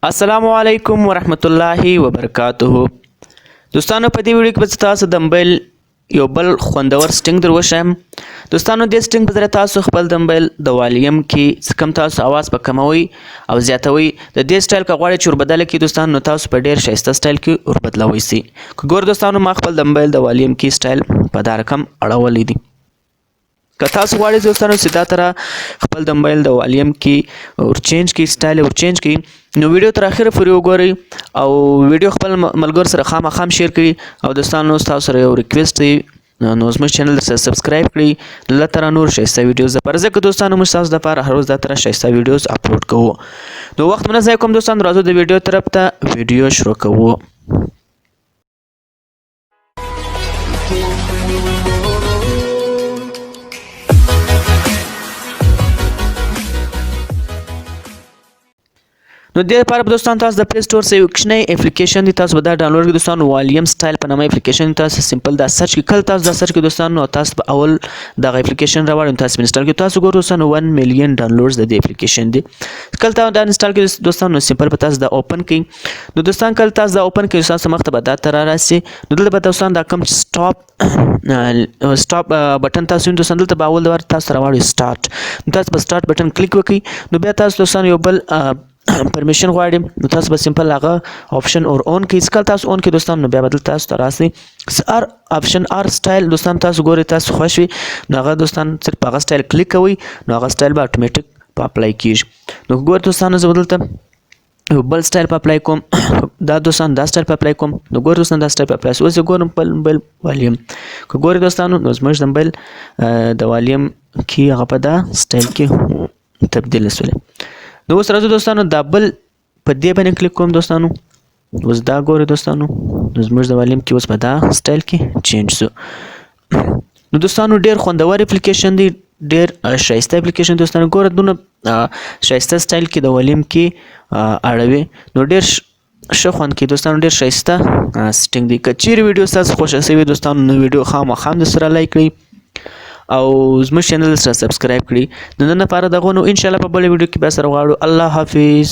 السلام علیکم ورحمت الله وبرکاته. دوستانو په دې ویډیو کې به تاسو د موبایل یو بل خوندور سټینګ در وښیم. دوستانو دې سټینګ په ذریعه تاسو خپل د موبایل د والیم کې څه کم تاسو आवाज په کموي او زیاتوي. د دې سټایل که غواړئ چې وربدله کړئ دوستانو نو تاسو په ډېر ښایسته سټایل کې وربدلوی سئ. که ګور دوستانو ما خپل د موبایل د والیم کې سټایل په دا رقم اړولی دی. که تاسو غواړئ دوستانو سیدا طرح خپل د موبایل د والیم کې ورچینج کی سټایل ورچینج کی نو ویډیو تر اخره پورې وګورئ او ویډیو خپل ملګرو سره خامخا شیر کړئ او دوستانو تاسو سره یو ریکویسټ دی نو زموږ چینل سره سبسکرایب کړئ الله تعالی نور ښایسته ویډیوز لپاره ځکه دوستانو موږ تاسو لپاره هر ورځ دا طرح ښایسته ویډیوز اپلوډ کوو. نو وخت مو نه ضایع کوم دوستانو راځو د ویډیو طرف ته ویډیو شروع کوو. نو دې لپاره به دوستانو تاسو د پلی سټور څخه یو کوچنی اپلیکیشن دی تاسو به دا ډاونلوډ کړئ دوستانو. والیم سټایل په نامه اپلیکیشن تاسو سمپل دا سرچ کړئ. کله تاسو دا سرچ کړئ دوستانو تاسو په اول دغه اپلیکیشن راوړئ تاسو انسټال کړئ. تاسو ګورئ دوستانو 1 میلیون ډاونلوډز د دې اپلیکیشن دی. کله تاسو دا انسټال کړئ دوستانو سمپل په تاسو دا اوپن کړئ. نو دوستان کله تاسو دا اوپن کړئ تاسو مخ ته به دا تر راسي. نو دلته به دوستان دا کوم سټاپ بټن تاسو دوستان دلته به اول ور تاسو راوړئ سٹارټ. تاسو په سٹارټ بټن کلیک وکړئ. نو بیا تاسو دوستان یو بل پرمیشن غواړئ نو تاسو به سمپل هغه آپشن اور اون کړئ. کله تاسو اون کړئ دوستان نو بیا بدل تاسو ته راسي ار آپشن ار سټایل دوستان تاسو ګورئ تاسو خوښ وي نو هغه دوستان صرف هغه سټایل کلیک کوئ نو هغه سټایل به اتوماتیک په اپلای کیږي. نو ګورئ دوستان زه بدلته یو بل سټایل په اپلای کوم دا دوستان دا سټایل په اپلای کوم نو ګورئ دوستان دا سټایل په اپلای اوس ګورم په موبایل والیم که ګورئ دوستانو نو زموږ د موبایل د والیم کې هغه په دا سټایل کې تبدیل شولې. نو اوس راځو دوستانو دا بل په دې باندې کلیک کوم دوستانو اوس دا ګورئ دوستانو نو زموږ د والیم کې اوس په دا سټایل کې چینج شو. نو دوستانو ډېر خوندور اپلیکیشن دی ډېر ښایسته اپلیکیشن دوستانو ګوره دونه ښایسته سټایل کې د والیم کې اړوي نو ډېر ښه خوند کوي دوستانو ډېر ښایسته سټینګ دی. که چیرې ویډیو ستاسو خوښه شوې دوستانو نو ویډیو خامخا سره لایک کړئ او زموږ چینل سره سبسکرایب کړئ. نو نن لپاره دغه نو ان شاء الله په بل ویډیو کې به سره غواړو. الله حافظ.